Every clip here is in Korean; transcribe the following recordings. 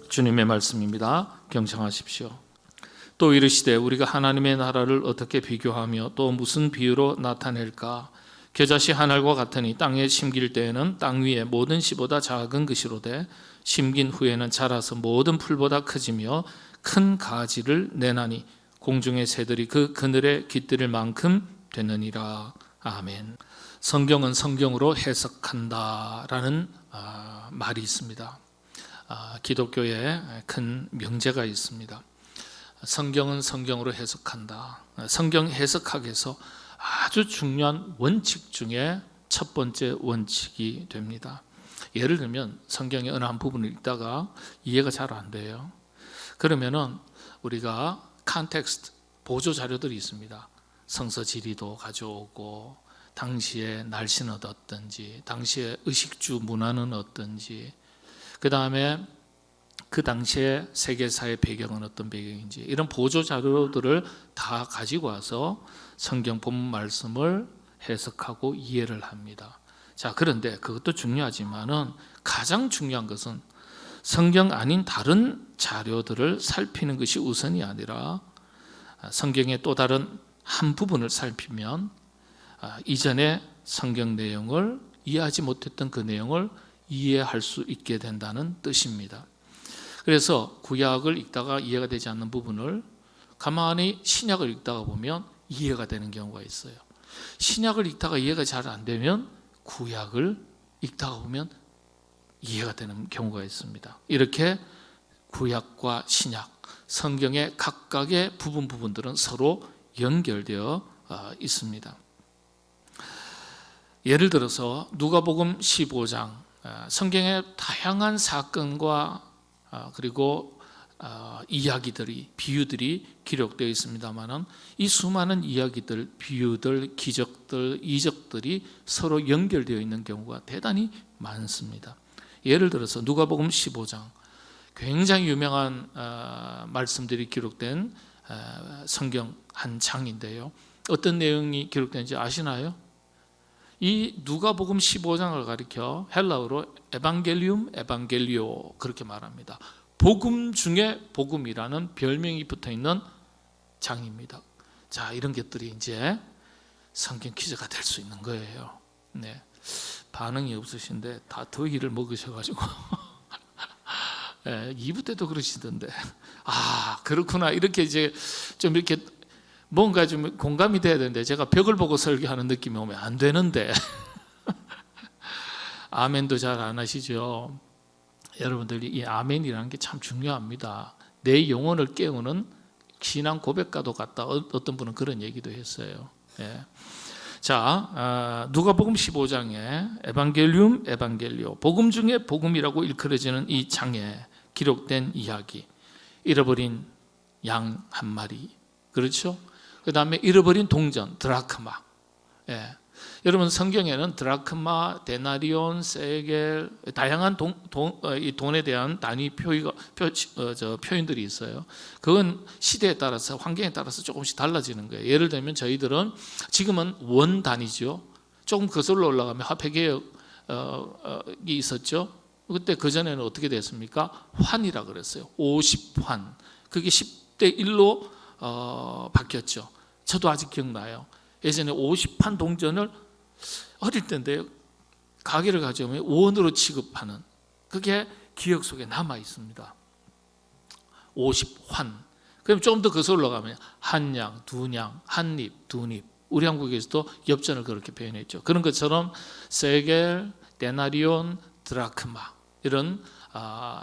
주님의 말씀입니다. 경청하십시오. 또 이르시되 우리가 하나님의 나라를 어떻게 비교하며 또 무슨 비유로 나타낼까? 겨자씨 한 알과 같으니 땅에 심길 때에는 땅 위에 모든 씨보다 작은 것이로되 심긴 후에는 자라서 모든 풀보다 커지며 큰 가지를 내나니 공중의 새들이 그 그늘에 깃들일 만큼 되느니라. 아멘. 성경은 성경으로 해석한다라는 말이 있습니다. 기독교에 큰 명제가 있습니다. 성경은 성경으로 해석한다. 성경 해석학에서 아주 중요한 원칙 중에 첫 번째 원칙이 됩니다. 예를 들면 성경의 어느 한 부분을 읽다가 이해가 잘 안 돼요. 그러면은 우리가 컨텍스트, 보조 자료들이 있습니다. 성서 지리도 가져오고 당시의 날씨는 어떻든지, 당시의 의식주 문화는 어떤지, 그 다음에 그 당시의 세계사의 배경은 어떤 배경인지, 이런 보조 자료들을 다 가지고 와서 성경 본문 말씀을 해석하고 이해를 합니다. 자, 그런데 그것도 중요하지만은 가장 중요한 것은 성경 아닌 다른 자료들을 살피는 것이 우선이 아니라 성경의 또 다른 한 부분을 살피면 이전에 성경 내용을 이해하지 못했던 그 내용을 이해할 수 있게 된다는 뜻입니다. 그래서 구약을 읽다가 이해가 되지 않는 부분을 가만히 신약을 읽다가 보면 이해가 되는 경우가 있어요. 신약을 읽다가 이해가 잘 안 되면 구약을 읽다가 보면 이해가 되는 경우가 있습니다. 이렇게 구약과 신약, 성경의 각각의 부분들은 서로 연결되어 있습니다. 예를 들어서 누가복음 15장, 성경의 다양한 사건과 그리고 이야기들이, 비유들이 기록되어 있습니다만 이 수많은 이야기들, 비유들, 기적들, 이적들이 서로 연결되어 있는 경우가 대단히 많습니다. 예를 들어서 누가복음 15장, 굉장히 유명한 말씀들이 기록된 성경 한 장인데요. 어떤 내용이 기록되는지 아시나요? 이 누가복음 15장을 가리켜 헬라어로 에반겔리오 그렇게 말합니다. 복음 중에 복음이라는 별명이 붙어있는 장입니다. 자, 이런 것들이 이제 성경 퀴즈가 될 수 있는 거예요. 네. 반응이 없으신데 다 더위를 먹으셔가지고 2부 때도 그러시던데, 그렇구나, 이렇게 이제 좀 이렇게 뭔가 좀 공감이 돼야 되는데 제가 벽을 보고 설교하는 느낌이 오면 안 되는데 아멘도 잘 안 하시죠. 여러분들이 이 아멘이라는 게 참 중요합니다. 내 영혼을 깨우는 신앙 고백과도 같다. 어떤 분은 그런 얘기도 했어요. 예. 자, 누가복음 15장에 에반겔리오, 복음 중에 복음이라고 일컬어지는 이 장에 기록된 이야기, 잃어버린 양 한 마리, 그렇죠? 그 다음에 잃어버린 동전, 드라크마. 예. 여러분, 성경에는 드라크마, 데나리온, 세겔, 다양한 이 돈에 대한 단위 표현들이 있어요. 그건 시대에 따라서, 환경에 따라서 조금씩 달라지는 거예요. 예를 들면 저희들은 지금은 원 단위죠. 조금 거슬러 올라가면 화폐개혁이 있었죠. 그때 그전에는 어떻게 됐습니까? 환이라 그랬어요. 50환. 그게 10대 1로 바뀌었죠. 저도 아직 기억나요. 예전에 50환 동전을 어릴 때인데요, 가게를 가져오면 원으로 취급하는, 그게 기억 속에 남아 있습니다. 50환. 그럼 좀 더 거슬러 가면 한 냥, 두 냥, 한 입, 두 입. 우리 한국에서도 엽전을 그렇게 표현했죠. 그런 것처럼 세겔, 데나리온, 드라크마, 이런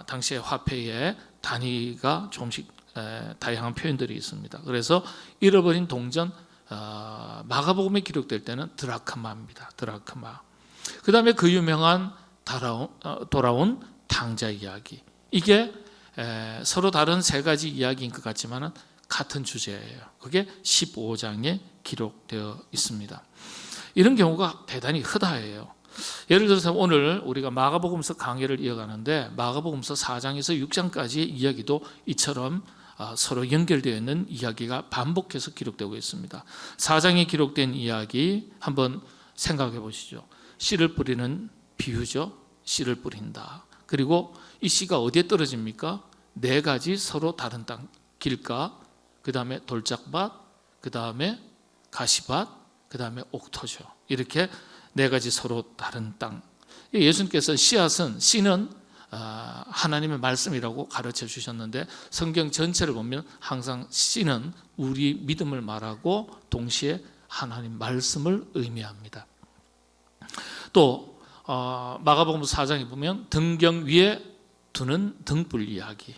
당시의 화폐의 단위가 조금씩 다양한 표현들이 있습니다. 그래서 잃어버린 동전, 마가복음에 기록될 때는 드라크마입니다. 드라크마. 그 다음에 그 유명한 돌아온 탕자 이야기. 이게 서로 다른 세 가지 이야기인 것 같지만 같은 주제예요. 그게 15장에 기록되어 있습니다. 이런 경우가 대단히 흔해요. 예를 들어서 오늘 우리가 마가복음서 강해를 이어가는데 마가복음서 4장에서 6장까지의 이야기도 이처럼 서로 연결되어 있는 이야기가 반복해서 기록되고 있습니다. 4장에 기록된 이야기 한번 생각해 보시죠. 씨를 뿌리는 비유죠. 씨를 뿌린다. 그리고 이 씨가 어디에 떨어집니까? 네 가지 서로 다른 땅, 길가, 그 다음에 돌짝밭, 그 다음에 가시밭, 그 다음에 옥토죠. 이렇게 네 가지 서로 다른 땅. 예수님께서 씨는 하나님의 말씀이라고 가르쳐 주셨는데, 성경 전체를 보면 항상 씨는 우리 믿음을 말하고 동시에 하나님 말씀을 의미합니다. 또 마가복음 4장에 보면 등경 위에 두는 등불 이야기,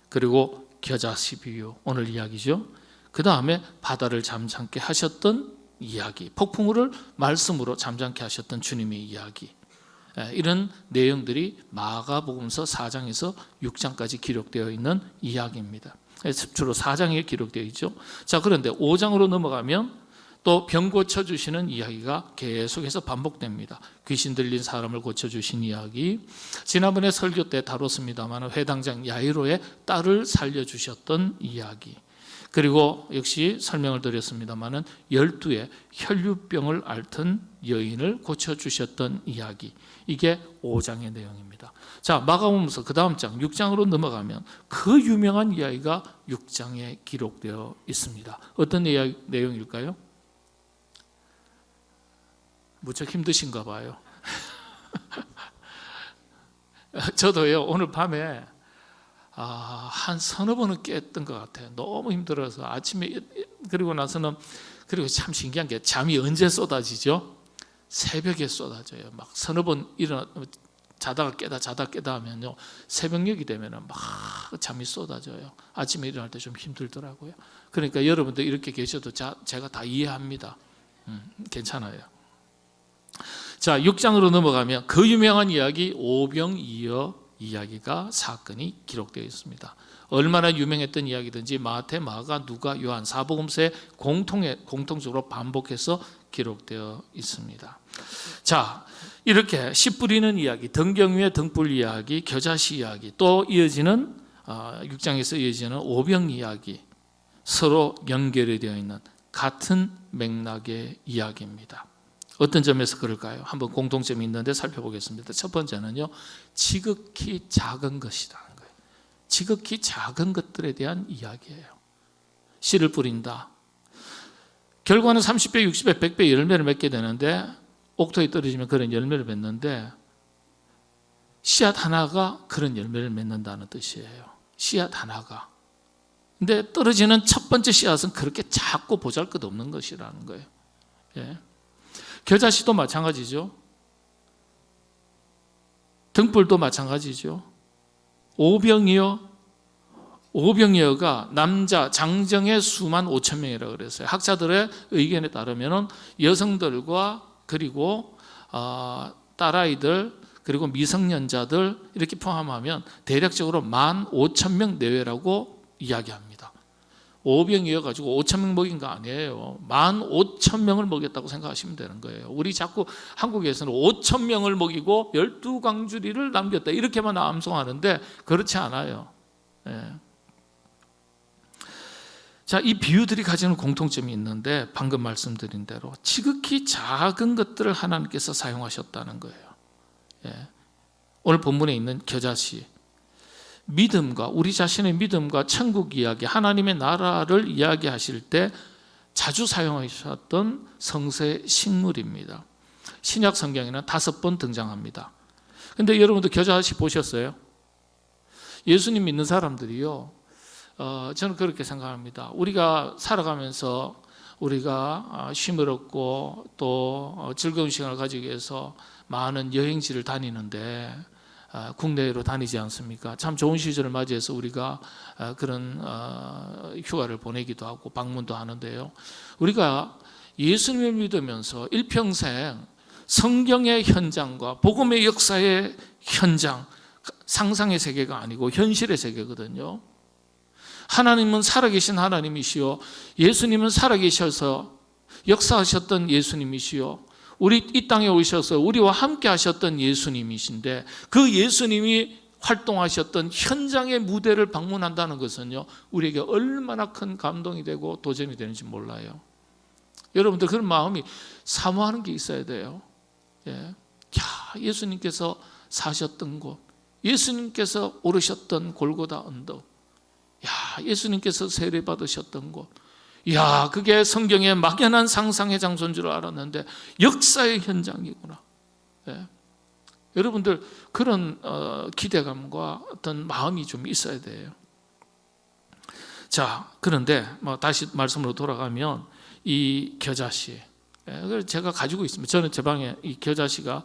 그리고 겨자씨 비유, 오늘 이야기죠. 그 다음에 바다를 잠잠케 하셨던 이야기, 폭풍우를 말씀으로 잠잠케 하셨던 주님의 이야기, 이런 내용들이 마가복음서 4장에서 6장까지 기록되어 있는 이야기입니다. 주로 4장에 기록되어 있죠. 자, 그런데 5장으로 넘어가면 또 병 고쳐주시는 이야기가 계속해서 반복됩니다. 귀신 들린 사람을 고쳐주신 이야기, 지난번에 설교 때 다뤘습니다만 회당장 야이로의 딸을 살려주셨던 이야기, 그리고 역시 설명을 드렸습니다만 12의 혈류병을 앓던 여인을 고쳐주셨던 이야기, 이게 5장의 내용입니다. 자, 마가복음서 그 다음 장 6장으로 넘어가면 그 유명한 이야기가 6장에 기록되어 있습니다. 어떤 내용일까요? 무척 힘드신가 봐요. 저도요, 오늘 밤에 한 서너 번은 깼던 것 같아요. 너무 힘들어서 아침에, 그리고 나서는, 그리고 참 신기한 게 잠이 언제 쏟아지죠? 새벽에 쏟아져요. 막 서너 번 자다가 깨다 하면요, 새벽녘이 되면은 막 잠이 쏟아져요. 아침에 일어날 때 좀 힘들더라고요. 그러니까 여러분들 이렇게 계셔도 제가 다 이해합니다. 괜찮아요. 자, 6장으로 넘어가면 그 유명한 이야기 오병이어 이야기가, 사건이 기록되어 있습니다. 얼마나 유명했던 이야기든지 마태, 마가, 누가, 요한 사복음서에 공통적으로 반복해서 기록되어 있습니다. 자, 이렇게 씨 뿌리는 이야기, 등경 위의 등불 이야기, 겨자씨 이야기, 또 이어지는 6장에서 이어지는 오병 이야기, 서로 연결이 되어 있는 같은 맥락의 이야기입니다. 어떤 점에서 그럴까요? 한번 공통점이 있는데 살펴보겠습니다. 첫 번째는요, 지극히 작은 것이라는 거예요. 지극히 작은 것들에 대한 이야기예요. 씨를 뿌린다. 결과는 30배, 60배, 100배 열매를 맺게 되는데, 옥토에 떨어지면 그런 열매를 맺는데, 씨앗 하나가 그런 열매를 맺는다는 뜻이에요. 씨앗 하나가. 근데 떨어지는 첫 번째 씨앗은 그렇게 작고 보잘것없는 것이라는 거예요. 예. 겨자씨도 마찬가지죠. 등불도 마찬가지죠. 오병이어가 남자 장정의 수만 5천 명이라고 그랬어요. 학자들의 의견에 따르면 여성들과 그리고 딸아이들, 그리고 미성년자들 이렇게 포함하면 대략적으로 15,000명 내외라고 이야기합니다. 오병이어 가지고 5,000명 먹인 거 아니에요. 15,000명을 먹였다고 생각하시면 되는 거예요. 우리 자꾸 한국에서는 5,000명을 먹이고 12광주리를 남겼다 이렇게만 암송하는데 그렇지 않아요. 예. 자, 이 비유들이 가지는 공통점이 있는데 방금 말씀드린 대로 지극히 작은 것들을 하나님께서 사용하셨다는 거예요. 예. 오늘 본문에 있는 겨자씨, 믿음과, 우리 자신의 믿음과 천국 이야기, 하나님의 나라를 이야기하실 때 자주 사용하셨던 성세 식물입니다. 신약 성경에는 5번 등장합니다. 근데 여러분도 겨자씨 보셨어요? 예수님 믿는 사람들이요, 저는 그렇게 생각합니다. 우리가 살아가면서 우리가 쉼을 얻고 또 즐거운 시간을 가지기 위해서 많은 여행지를 다니는데 국내로 다니지 않습니까? 참 좋은 시절을 맞이해서 우리가 그런 휴가를 보내기도 하고 방문도 하는데요, 우리가 예수님을 믿으면서 일평생 성경의 현장과 복음의 역사의 현장, 상상의 세계가 아니고 현실의 세계거든요. 하나님은 살아계신 하나님이시요, 예수님은 살아계셔서 역사하셨던 예수님이시요, 우리 이 땅에 오셔서 우리와 함께 하셨던 예수님이신데, 그 예수님이 활동하셨던 현장의 무대를 방문한다는 것은요, 우리에게 얼마나 큰 감동이 되고 도전이 되는지 몰라요. 여러분들 그런 마음이 사모하는 게 있어야 돼요. 예. 예수님께서 사셨던 곳, 예수님께서 오르셨던 골고다 언덕, 야, 예수님께서 세례 받으셨던 곳, 야, 그게 성경의 막연한 상상의 장소인 줄 알았는데 역사의 현장이구나. 예. 여러분들 그런 기대감과 어떤 마음이 좀 있어야 돼요. 자, 그런데 다시 말씀으로 돌아가면 이 겨자씨, 그걸 제가 가지고 있습니다. 저는 제 방에 이 겨자씨가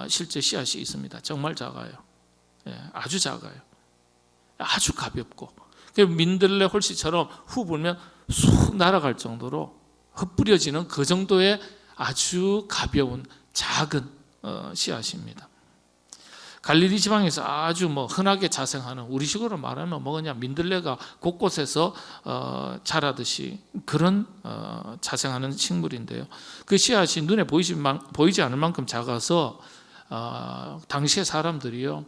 실제 씨앗이 있습니다. 정말 작아요. 아주 작아요. 아주 가볍고 민들레 홀씨처럼 후 불면 쑥 날아갈 정도로 흩뿌려지는 그 정도의 아주 가벼운 작은 씨앗입니다. 갈릴리 지방에서 아주 흔하게 자생하는, 우리식으로 말하면 그냥 민들레가 곳곳에서 자라듯이 그런 자생하는 식물인데요. 그 씨앗이 눈에 보이지 않을 만큼 작아서 당시의 사람들이요,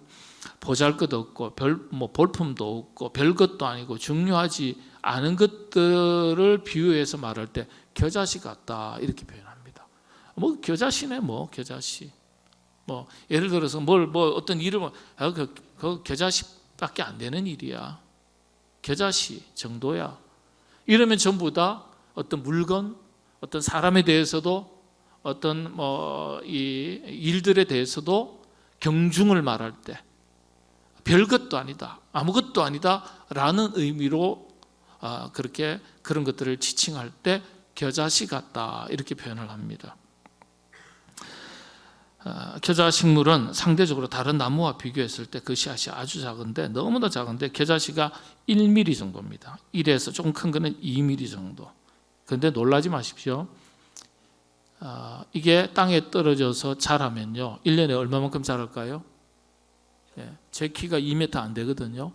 보잘것없고 볼품도 없고 별것도 아니고 중요하지 않은 것들을 비유해서 말할 때 겨자씨 같다 이렇게 표현합니다. 겨자씨네 겨자씨. 예를 들어서 어떤 일을 그 겨자씨밖에 안 되는 일이야. 겨자씨 정도야. 이러면 전부 다 어떤 물건, 어떤 사람에 대해서도 어떤 이 일들에 대해서도 경중을 말할 때 별것도 아니다, 아무것도 아니다라는 의미로 그렇게 그런 것들을 지칭할 때 겨자씨 같다 이렇게 표현을 합니다. 겨자식물은 상대적으로 다른 나무와 비교했을 때 그 씨앗이 아주 작은데, 너무나 작은데 겨자씨가 1mm 정도입니다. 1에서 조금 큰 거는 2mm 정도. 그런데 놀라지 마십시오. 이게 땅에 떨어져서 자라면요 1년에 얼마만큼 자랄까요? 제 키가 2m 안 되거든요.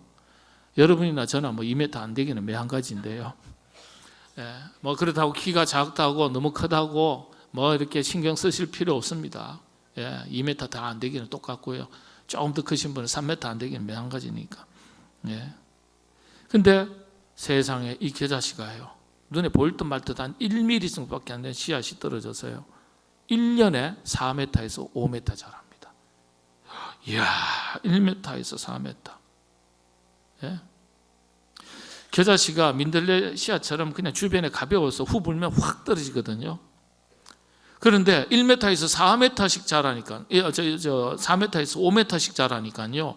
여러분이나 저나 2m 안 되기는 매한가지인데요. 그렇다고 키가 작다고 너무 크다고 이렇게 신경 쓰실 필요 없습니다. 2m 다 안 되기는 똑같고요. 조금 더 크신 분은 3m 안 되기는 매한가지니까. 근데 세상에 이 겨자씨가요, 눈에 보일 듯 말 듯 한 1mm 정도밖에 안 되는 씨앗이 떨어져서요 1년에 4m에서 5m 자랍니다. 이야, 1m에서 4m. 겨자씨가 민들레 씨앗처럼 그냥 주변에 가벼워서 후 불면 확 떨어지거든요. 그런데 1m에서 4m씩 자라니까, 4m에서 5m씩 자라니까요,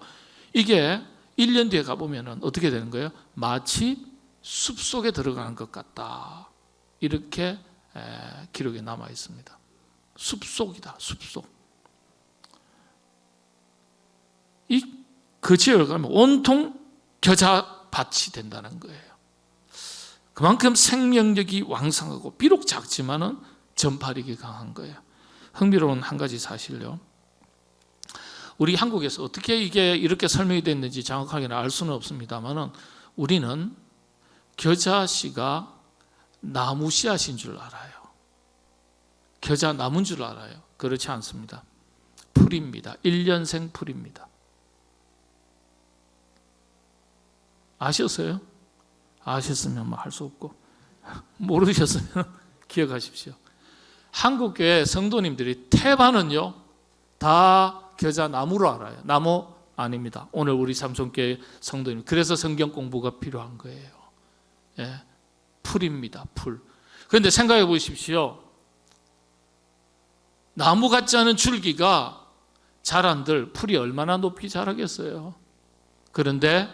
이게 1년 뒤에 가보면 어떻게 되는 거예요? 마치 숲속에 들어가는 것 같다 이렇게 기록에 남아 있습니다. 숲속이다, 숲속. 그 지역을 가면 온통 겨자밭이 된다는 거예요. 그만큼 생명력이 왕성하고 비록 작지만은 전파력이 강한 거예요. 흥미로운 한 가지 사실요, 우리 한국에서 어떻게 이게 이렇게 설명이 됐는지 정확하게는 알 수는 없습니다만은 우리는 겨자씨가 나무 씨앗인 줄 알아요. 겨자 나무인 줄 알아요. 그렇지 않습니다. 풀입니다. 1년생 풀입니다. 아셨어요? 아셨으면 할 수 없고, 모르셨으면 기억하십시오. 한국교회 성도님들이 태반은요 다 겨자 나무로 알아요. 나무 아닙니다. 오늘 우리 삼성교회 성도님, 그래서 성경 공부가 필요한 거예요. 풀입니다. 풀. 그런데 생각해 보십시오. 나무 같지 않은 줄기가 자란들 풀이 얼마나 높이 자라겠어요. 그런데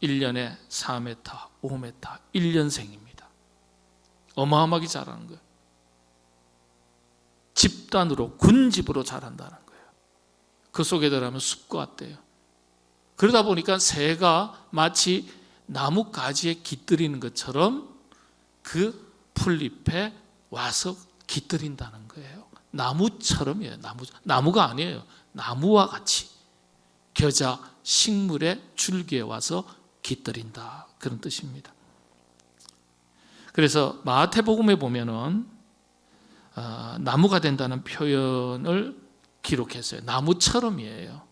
1년에 4m, 5m, 1년생입니다. 어마어마하게 자라는 거예요. 집단으로, 군집으로 자란다는 거예요. 그 속에 들어가면 숲과 같대요. 그러다 보니까 새가 마치 나무 가지에 깃들이는 것처럼 그 풀잎에 와서 깃들인다는 거예요. 나무처럼이에요. 나무가 아니에요. 나무와 같이 겨자 식물의 줄기에 와서 깃들인다, 그런 뜻입니다. 그래서 마태복음에 보면은 나무가 된다는 표현을 기록했어요. 나무처럼이에요.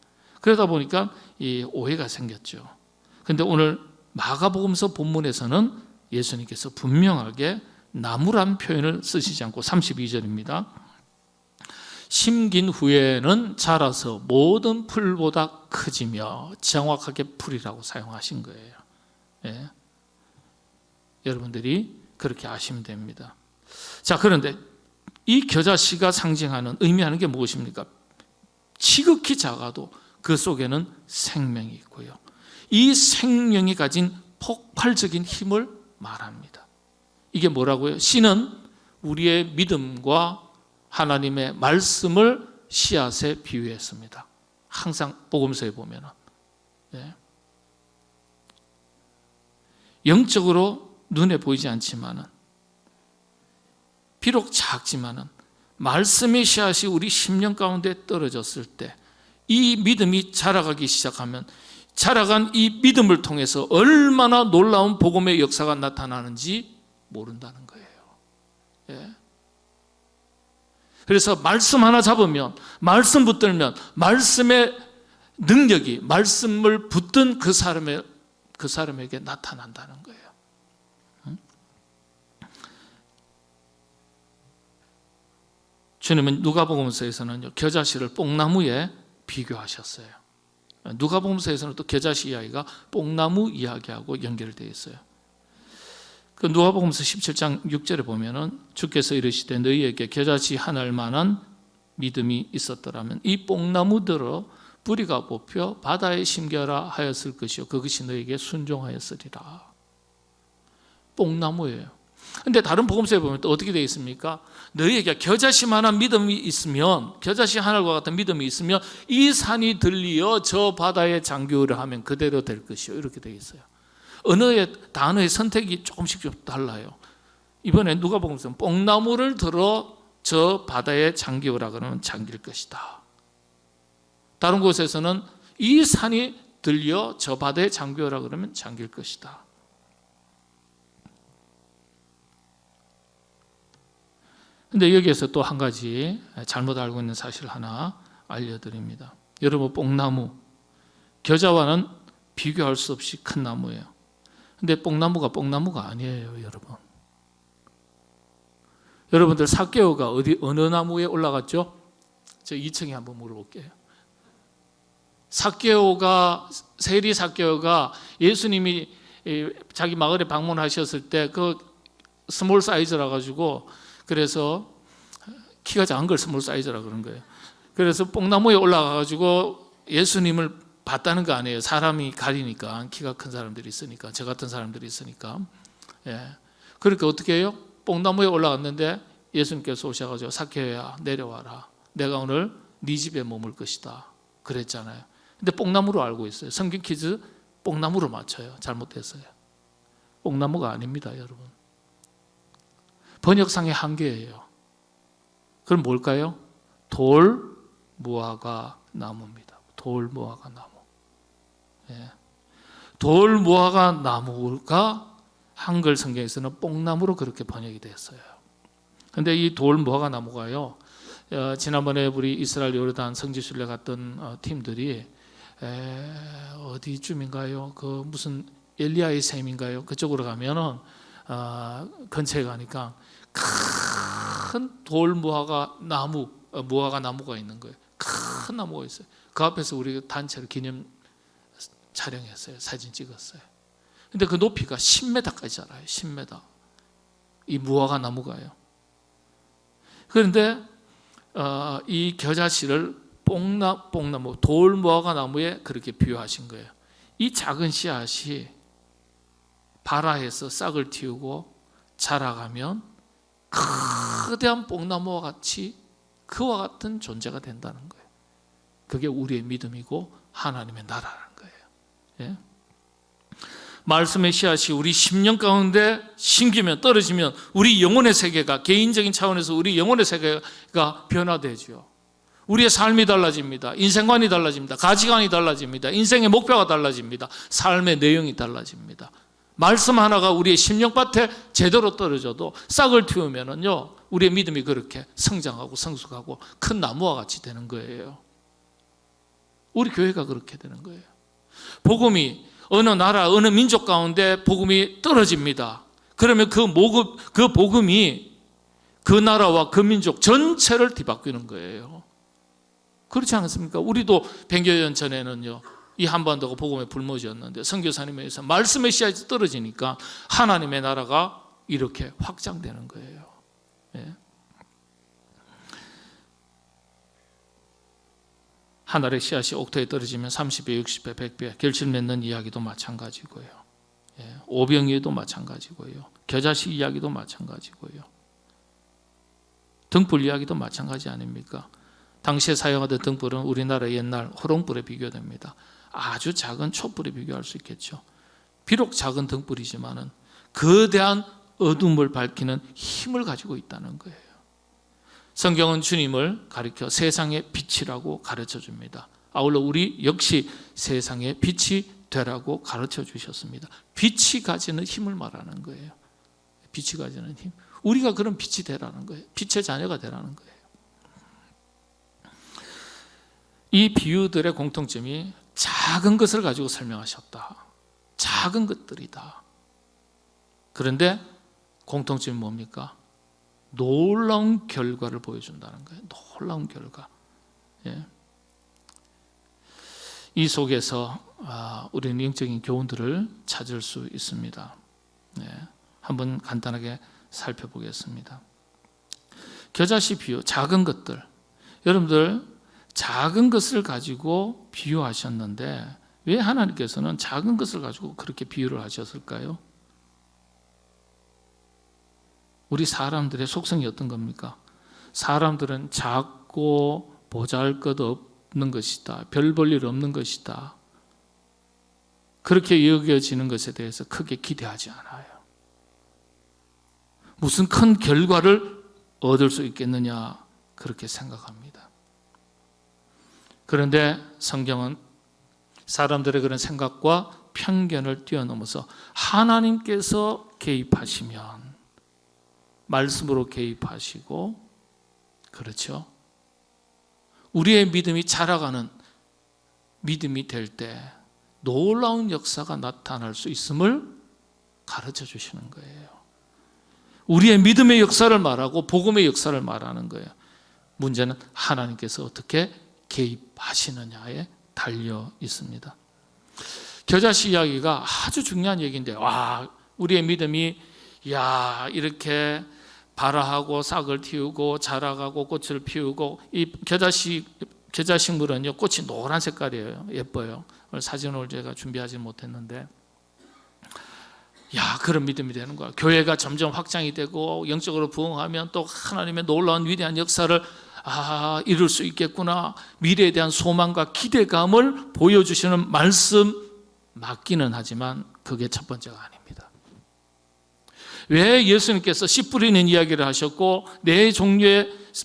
그러다 보니까 이 오해가 생겼죠. 그런데 오늘 마가복음서 본문에서는 예수님께서 분명하게 나무란 표현을 쓰시지 않고 32절입니다. 심긴 후에는 자라서 모든 풀보다 커지며 정확하게 풀이라고 사용하신 거예요. 예. 여러분들이 그렇게 아시면 됩니다. 자, 그런데 이 겨자씨가 상징하는, 의미하는 게 무엇입니까? 지극히 작아도 그 속에는 생명이 있고요, 이 생명이 가진 폭발적인 힘을 말합니다. 이게 뭐라고요? 씨는 우리의 믿음과 하나님의 말씀을 씨앗에 비유했습니다. 항상 복음서에 보면은. 네. 영적으로 눈에 보이지 않지만은, 비록 작지만은 말씀의 씨앗이 우리 심령 가운데 떨어졌을 때 이 믿음이 자라가기 시작하면, 자라간 이 믿음을 통해서 얼마나 놀라운 복음의 역사가 나타나는지 모른다는 거예요. 예. 그래서 말씀 하나 잡으면, 말씀 붙들면 말씀의 능력이 말씀을 붙든 그 사람에게 나타난다는 거예요. 주님은 누가복음서에서는 겨자씨를 뽕나무에 비교하셨어요. 누가복음서에서는 또 겨자씨 이야기가 뽕나무 이야기하고 연결되어 있어요. 그 누가복음서 17장 6절에 보면은 주께서 이르시되 너희에게 겨자씨 한 알만한 믿음이 있었더라면 이 뽕나무들어 뿌리가 뽑혀 바다에 심겨라 하였을 것이요 그것이 너희에게 순종하였으리라. 뽕나무예요. 근데 다른 복음서에 보면 또 어떻게 되어 있습니까? 너희에게 겨자씨만한 믿음이 있으면, 겨자씨 하늘과 같은 믿음이 있으면 이 산이 들리어 저 바다에 장기우려 하면 그대로 될 것이요, 이렇게 되어 있어요. 언어의 단어의 선택이 조금씩 좀 달라요. 이번에 누가복음서는 뽕나무를 들어 저 바다에 잠기우라 그러면 잠길 것이다. 다른 곳에서는 이 산이 들려 저 바다에 잠기우라 그러면 잠길 것이다. 근데 여기에서 또 한 가지 잘못 알고 있는 사실 하나 알려드립니다. 여러분, 뽕나무, 겨자와는 비교할 수 없이 큰 나무예요. 근데 뽕나무가 아니에요, 여러분. 여러분들 삭개오가 어느 나무에 올라갔죠? 저 2층에 한번 물어볼게요. 세리 삭개오가 예수님이 자기 마을에 방문하셨을 때 그 스몰 사이즈라 가지고, 그래서 키가 작은 걸 스몰 사이즈라 그런 거예요. 그래서 뽕나무에 올라가 가지고 예수님을 봤다는 거 아니에요. 사람이 가리니까, 키가 큰 사람들이 있으니까, 저 같은 사람들이 있으니까. 예. 그러니까 어떻게 해요? 뽕나무에 올라갔는데 예수님께서 오셔가지고 삭개오야 내려와라. 내가 오늘 네 집에 머물 것이다. 그랬잖아요. 근데 뽕나무로 알고 있어요. 성경 퀴즈 뽕나무로 맞춰요. 잘못했어요. 뽕나무가 아닙니다, 여러분. 번역상의 한계예요. 그럼 뭘까요? 돌 무화과 나무입니다. 돌 무화과 나무. 예. 돌 무화과 나무가 한글 성경에서는 뽕나무로 그렇게 번역이 됐어요. 그런데 이 돌 무화과 나무가요, 지난번에 우리 이스라엘 요르단 성지순례 갔던 팀들이 어디쯤인가요? 그 무슨 엘리야의 샘인가요? 그쪽으로 가면은 근처에 가니까 큰 돌 무화과 나무가 있는 거예요. 큰 나무가 있어요. 그 앞에서 우리 단체로 기념 촬영했어요. 사진 찍었어요. 근데 그 높이가 10m까지 자라요. 10m. 이 무화과 나무가요. 그런데 이 겨자씨를 뽕나무, 돌 무화과 나무에 그렇게 비유하신 거예요. 이 작은 씨앗이 발아해서 싹을 틔우고 자라가면 거대한 뽕나무와 같이 그와 같은 존재가 된다는 거예요. 그게 우리의 믿음이고 하나님의 나라라는 거예요. 예? 말씀의 씨앗이 우리 심령 가운데 심기면, 떨어지면 우리 영혼의 세계가, 개인적인 차원에서 우리 영혼의 세계가 변화되죠. 우리의 삶이 달라집니다. 인생관이 달라집니다. 가치관이 달라집니다. 인생의 목표가 달라집니다. 삶의 내용이 달라집니다. 말씀 하나가 우리의 심령밭에 제대로 떨어져도 싹을 틔우면은요, 우리의 믿음이 그렇게 성장하고 성숙하고 큰 나무와 같이 되는 거예요. 우리 교회가 그렇게 되는 거예요. 복음이 어느 나라, 어느 민족 가운데 복음이 떨어집니다. 그러면 그 복음이 그 나라와 그 민족 전체를 뒤바꾸는 거예요. 그렇지 않습니까? 우리도 100여 년 전에는요, 이 한반도가 복음의 불모지였는데 선교사님에 의해서 말씀의 씨앗이 떨어지니까 하나님의 나라가 이렇게 확장되는 거예요. 예. 한 알의 씨앗이 옥토에 떨어지면 30배, 60배, 100배 결실 맺는 이야기도 마찬가지고요. 예. 오병이어도 마찬가지고요. 겨자씨 이야기도 마찬가지고요. 등불 이야기도 마찬가지 아닙니까? 당시에 사용하던 등불은 우리나라의 옛날 호롱불에 비교됩니다. 아주 작은 촛불에 비교할 수 있겠죠. 비록 작은 등불이지만은 거대한 어둠을 밝히는 힘을 가지고 있다는 거예요. 성경은 주님을 가리켜 세상의 빛이라고 가르쳐 줍니다. 아울러 우리 역시 세상의 빛이 되라고 가르쳐 주셨습니다. 빛이 가지는 힘을 말하는 거예요. 빛이 가지는 힘. 우리가 그런 빛이 되라는 거예요. 빛의 자녀가 되라는 거예요. 이 비유들의 공통점이 작은 것을 가지고 설명하셨다. 작은 것들이다. 그런데 공통점이 뭡니까? 놀라운 결과를 보여준다는 거예요. 놀라운 결과. 예. 이 속에서 우리는 영적인 교훈들을 찾을 수 있습니다. 예. 한번 간단하게 살펴보겠습니다. 겨자씨 비유, 작은 것들. 여러분들 작은 것을 가지고 비유하셨는데 왜 하나님께서는 작은 것을 가지고 그렇게 비유를 하셨을까요? 우리 사람들의 속성이 어떤 겁니까? 사람들은 작고 보잘것없는 것이다. 별 볼 일 없는 것이다. 그렇게 여겨지는 것에 대해서 크게 기대하지 않아요. 무슨 큰 결과를 얻을 수 있겠느냐 그렇게 생각합니다. 그런데 성경은 사람들의 그런 생각과 편견을 뛰어넘어서 하나님께서 개입하시면 말씀으로 개입하시고, 그렇죠? 우리의 믿음이 자라가는 믿음이 될 때 놀라운 역사가 나타날 수 있음을 가르쳐 주시는 거예요. 우리의 믿음의 역사를 말하고 복음의 역사를 말하는 거예요. 문제는 하나님께서 어떻게 개입하시느냐에 달려 있습니다. 겨자씨 이야기가 아주 중요한 얘기인데, 우리의 믿음이 이렇게 발화하고 싹을 틔우고 자라가고 꽃을 피우고, 이 겨자식물은요 꽃이 노란 색깔이에요. 예뻐요. 오늘 사진을 제가 준비하지 못했는데, 그런 믿음이 되는 거야. 교회가 점점 확장이 되고 영적으로 부흥하면 또 하나님의 놀라운 위대한 역사를 이룰 수 있겠구나. 미래에 대한 소망과 기대감을 보여주시는 말씀 맞기는 하지만 그게 첫 번째가 아닙니다. 왜 예수님께서 씨 뿌리는 이야기를 하셨고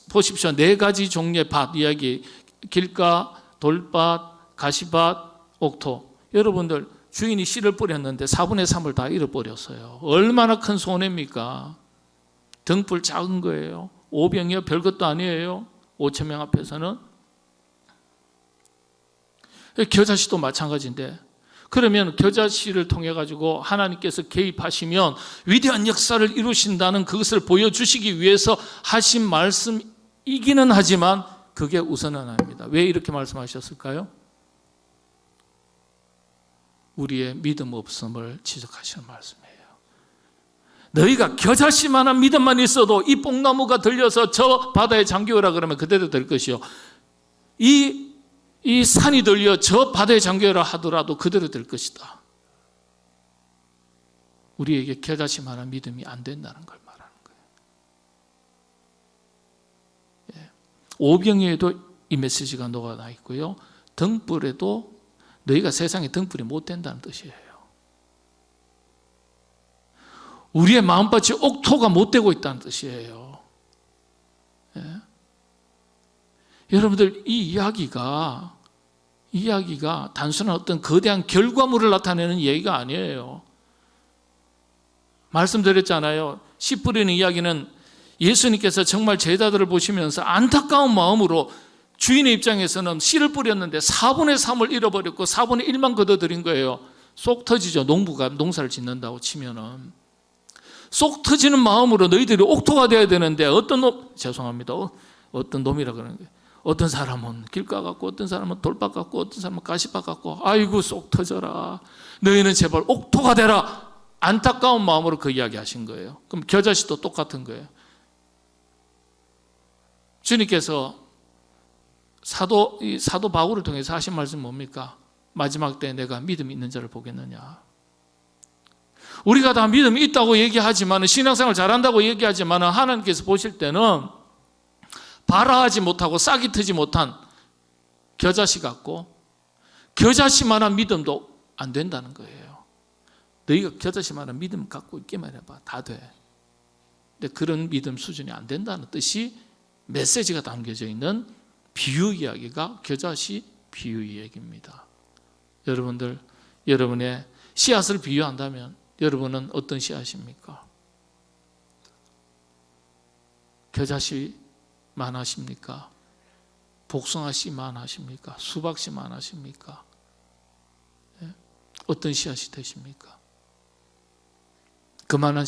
보십시오. 4가지 종류의 밭 이야기, 길가, 돌밭, 가시밭, 옥토. 여러분들 주인이 씨를 뿌렸는데 4분의 3을 다 잃어버렸어요. 얼마나 큰 손해입니까? 등불 작은 거예요. 오병이어 별것도 아니에요. 5천 명 앞에서는. 겨자씨도 마찬가지인데, 그러면 겨자씨를 통해 가지고 하나님께서 개입하시면 위대한 역사를 이루신다는 그것을 보여주시기 위해서 하신 말씀이기는 하지만 그게 우선은 아닙니다. 왜 이렇게 말씀하셨을까요? 우리의 믿음 없음을 지적하시는 말씀이에요. 너희가 겨자씨만한 믿음만 있어도 이 뽕나무가 들려서 저 바다에 잠겨오라 그러면 그대로 될 것이요, 이 산이 들려 저 바다에 잠겨오라 하더라도 그대로 될 것이다. 우리에게 겨자씨만한 믿음이 안 된다는 걸 말하는 거예요. 오병이에도 이 메시지가 녹아나 있고요, 등불에도 너희가 세상에 등불이 못 된다는 뜻이에요. 우리의 마음밭이 옥토가 못 되고 있다는 뜻이에요. 여러분들, 이 이야기가 단순한 어떤 거대한 결과물을 나타내는 얘기가 아니에요. 말씀드렸잖아요. 씨 뿌리는 이야기는 예수님께서 정말 제자들을 보시면서 안타까운 마음으로, 주인의 입장에서는 씨를 뿌렸는데 4분의 3을 잃어버렸고 4분의 1만 걷어들인 거예요. 쏙 터지죠. 농부가 농사를 짓는다고 치면은 속 터지는 마음으로 너희들이 옥토가 되어야 되는데 어떤 놈, 죄송합니다. 어떤 놈이라 그러는 거예요. 어떤 사람은 길가 같고 어떤 사람은 돌박 같고 어떤 사람은 가시박 같고 아이고 속 터져라. 너희는 제발 옥토가 되라. 안타까운 마음으로 그 이야기 하신 거예요. 그럼 겨자씨도 똑같은 거예요. 주님께서 사도 바울을 통해서 하신 말씀 뭡니까? 마지막 때 내가 믿음이 있는 자를 보겠느냐. 우리가 다 믿음이 있다고 얘기하지만, 신앙생활 잘한다고 얘기하지만 하나님께서 보실 때는 발아하지 못하고 싹이 트지 못한 겨자씨 같고, 겨자씨만한 믿음도 안 된다는 거예요. 너희가 겨자씨만한 믿음 갖고 있기만 해봐. 다 돼. 근데 그런 믿음 수준이 안 된다는 뜻이 메시지가 담겨져 있는 비유 이야기가 겨자씨 비유 이야기입니다. 여러분들, 여러분의 씨앗을 비유한다면 여러분은 어떤 씨앗입니까? 겨자씨만 하십니까? 복숭아씨만 하십니까? 수박씨만 하십니까? 어떤 씨앗이 되십니까? 그만한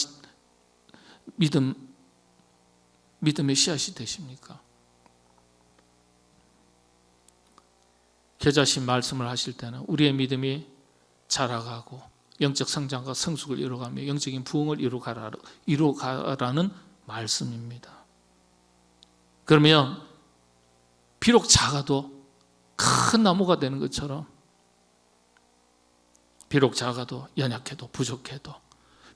믿음의 씨앗이 되십니까? 겨자씨 말씀을 하실 때는 우리의 믿음이 자라가고 영적 성장과 성숙을 이루어가며 영적인 부흥을 이루어가라는 말씀입니다. 그러면 비록 작아도 큰 나무가 되는 것처럼, 비록 작아도 연약해도 부족해도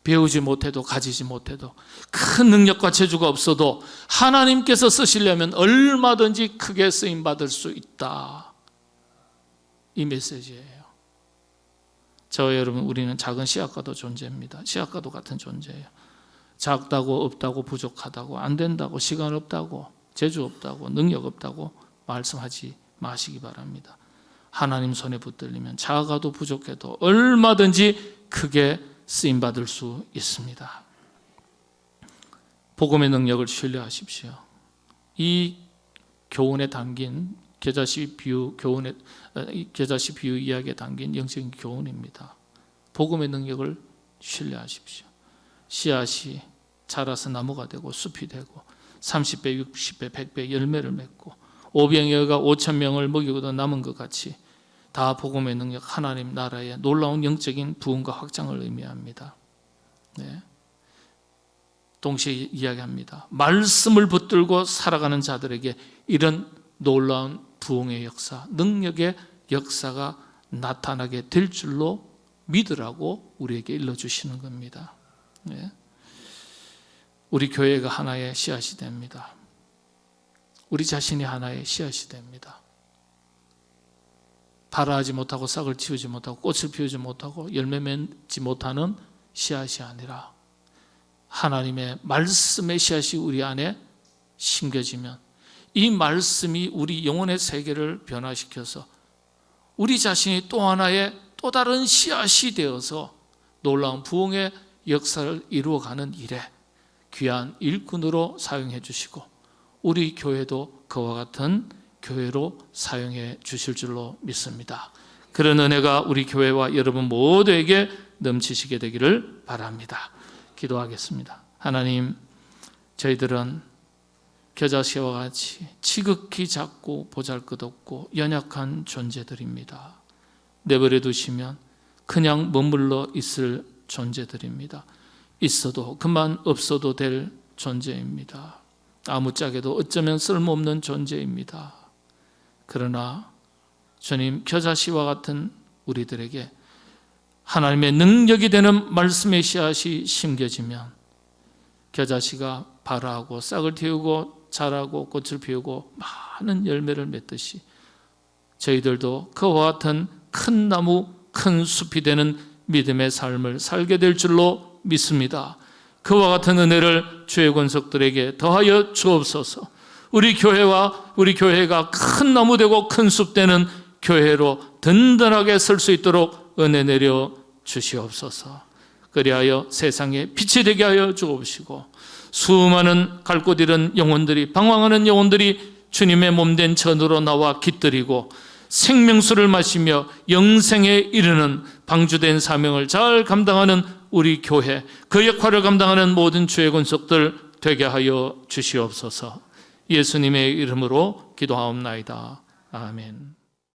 배우지 못해도 가지지 못해도 큰 능력과 재주가 없어도 하나님께서 쓰시려면 얼마든지 크게 쓰임받을 수 있다. 이 메시지예요. 저와 여러분, 우리는 작은 씨앗과도 존재입니다. 씨앗과도 같은 존재예요. 작다고 없다고 부족하다고 안 된다고 시간 없다고 재주 없다고 능력 없다고 말씀하지 마시기 바랍니다. 하나님 손에 붙들리면 작아도 부족해도 얼마든지 크게 쓰임받을 수 있습니다. 복음의 능력을 신뢰하십시오. 이 교훈에 담긴 겨자씨 비유 이야기에 담긴 영적인 교훈입니다. 복음의 능력을 신뢰하십시오. 씨앗이 자라서 나무가 되고 숲이 되고 30배, 60배, 100배 열매를 맺고 오병이어가 5,000명을 먹이고도 남은 것 같이 다 복음의 능력, 하나님 나라의 놀라운 영적인 부흥과 확장을 의미합니다. 네. 동시에 이야기합니다. 말씀을 붙들고 살아가는 자들에게 이런 놀라운 부흥의 역사, 능력의 역사가 나타나게 될 줄로 믿으라고 우리에게 일러주시는 겁니다. 네. 우리 교회가 하나의 씨앗이 됩니다. 우리 자신이 하나의 씨앗이 됩니다. 발아하지 못하고 싹을 틔우지 못하고 꽃을 피우지 못하고 열매 맺지 못하는 씨앗이 아니라 하나님의 말씀의 씨앗이 우리 안에 심겨지면 이 말씀이 우리 영혼의 세계를 변화시켜서 우리 자신이 또 하나의 또 다른 씨앗이 되어서 놀라운 부흥의 역사를 이루어가는 일에 귀한 일꾼으로 사용해 주시고 우리 교회도 그와 같은 교회로 사용해 주실 줄로 믿습니다. 그런 은혜가 우리 교회와 여러분 모두에게 넘치시게 되기를 바랍니다. 기도하겠습니다. 하나님, 저희들은 겨자씨와 같이 지극히 작고 보잘것없고 연약한 존재들입니다. 내버려 두시면 그냥 머물러 있을 존재들입니다. 있어도 그만 없어도 될 존재입니다. 아무짝에도 어쩌면 쓸모없는 존재입니다. 그러나 주님, 겨자씨와 같은 우리들에게 하나님의 능력이 되는 말씀의 씨앗이 심겨지면 겨자씨가 발아하고 싹을 틔우고 자라고 꽃을 피우고 많은 열매를 맺듯이 저희들도 그와 같은 큰 나무, 큰 숲이 되는 믿음의 삶을 살게 될 줄로 믿습니다. 그와 같은 은혜를 주의 권속들에게 더하여 주옵소서. 우리 교회가 큰 나무 되고 큰 숲 되는 교회로 든든하게 설 수 있도록 은혜 내려 주시옵소서. 그리하여 세상에 빛이 되게 하여 주옵시고 수많은 갈 곳 잃은 영혼들이, 방황하는 영혼들이 주님의 몸된 전으로 나와 깃들이고 생명수를 마시며 영생에 이르는 방주된 사명을 잘 감당하는 우리 교회, 그 역할을 감당하는 모든 주의 권속들 되게 하여 주시옵소서. 예수님의 이름으로 기도하옵나이다. 아멘.